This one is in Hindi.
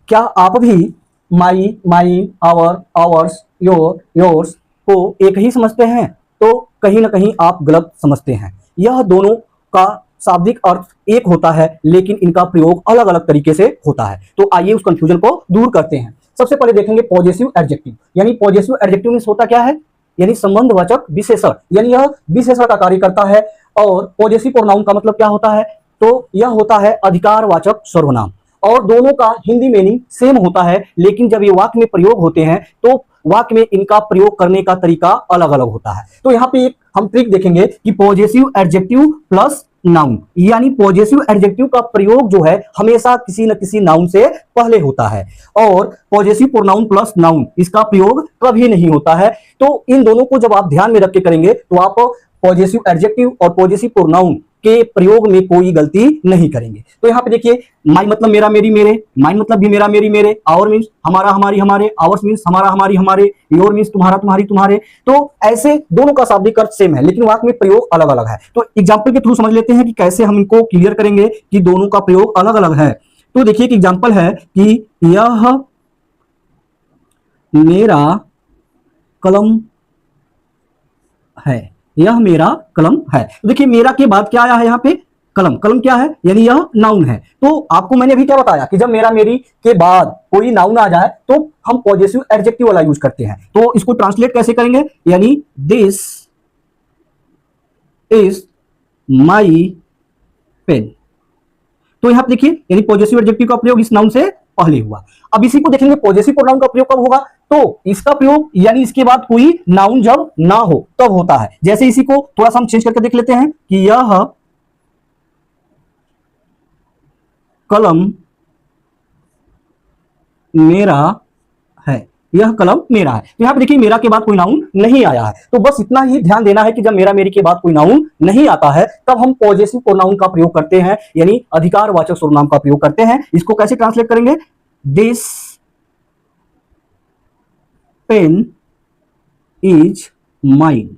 क्या आप भी my, mine, our, ours, your, yours को एक ही समझते हैं? तो कहीं ना कहीं आप गलत समझते हैं। यह दोनों का शाब्दिक अर्थ एक होता है, लेकिन इनका प्रयोग अलग अलग तरीके से होता है। तो आइए उस कंफ्यूजन को दूर करते हैं। सबसे पहले देखेंगे पॉजेसिव एडजेक्टिव। यानी पॉजेसिव एडजेक्टिव मींस होता क्या है? यानी संबंधवाचक विशेषण, यानी यह विशेषण का कार्य करता है। और पॉजेसिव प्रोनाउन का मतलब क्या होता है? तो यह होता है अधिकारवाचक सर्वनाम। और दोनों का हिंदी मीनिंग सेम होता है, लेकिन जब ये वाक्य में प्रयोग होते हैं तो वाक्य में इनका प्रयोग करने का तरीका अलग अलग होता है। तो यहाँ पे एक हम ट्रिक देखेंगे कि पॉजेसिव एडजेक्टिव प्लस नाउन, यानी पॉजेसिव एडजेक्टिव का प्रयोग जो है हमेशा किसी न किसी नाउन से पहले होता है, और पॉजेसिव प्रोनाउन प्लस नाउन इसका प्रयोग कभी नहीं होता है। तो इन दोनों को जब आप ध्यान में रख के करेंगे तो आप पॉजेसिव एडजेक्टिव और पॉजेसिव प्रोनाउन के प्रयोग में कोई गलती नहीं करेंगे। तो यहाँ पे देखिए, माई मतलब मेरा, मेरी, मेरे, माइन मतलब भी मेरा, मेरी, मेरे, आवर मीन्स हमारा, हमारी, हमारे, आवर्स मीन्स हमारा, हमारी, हमारे, योर मीन्स तुम्हारा, तुम्हारी, तुम्हारे। तो ऐसे दोनों का शाब्दिक अर्थ सेम है, लेकिन वाक्य में प्रयोग अलग अलग है। तो एग्जाम्पल के थ्रू समझ लेते हैं कि कैसे हम इनको क्लियर करेंगे कि दोनों का प्रयोग अलग अलग है। तो देखिए एक एग्जाम्पल है कि यह मेरा कलम है, यह मेरा कलम है। तो देखिए मेरा के बाद क्या आया है यहाँ पे? कलम। कलम क्या है? यानी यह नाउन है। तो आपको मैंने अभी क्या बताया कि जब मेरा, मेरी के बाद कोई नाउन आ जाए तो हम पॉजेसिव एडजेक्टिव वाला यूज करते हैं। तो इसको ट्रांसलेट कैसे करेंगे? यानी दिस इज माई पेन। तो यहां पर देखिए, यानी पॉजेसिव एडजेक्टिव का प्रयोग इस नाउन से पहले हुआ। अब इसी को देखेंगे पॉजेसिव प्रोनाउन का प्रयोग कब होगा? तो इसका प्रयोग यानी इसके बाद कोई नाउन जब ना हो तब होता है। जैसे इसी को थोड़ा सा हम चेंज करके देख लेते हैं कि यह कलम मेरा है, यह कलम मेरा है। तो यहां पे देखिए मेरा के बाद कोई नाउन नहीं आया है। तो बस इतना ही ध्यान देना है कि जब मेरा, मेरी के बाद कोई नाउन नहीं आता है तब हम पॉजेसिव प्रोनाउन का प्रयोग करते हैं, यानी अधिकारवाचक सर्वनाम का प्रयोग करते हैं। इसको कैसे ट्रांसलेट करेंगे? This pen is mine.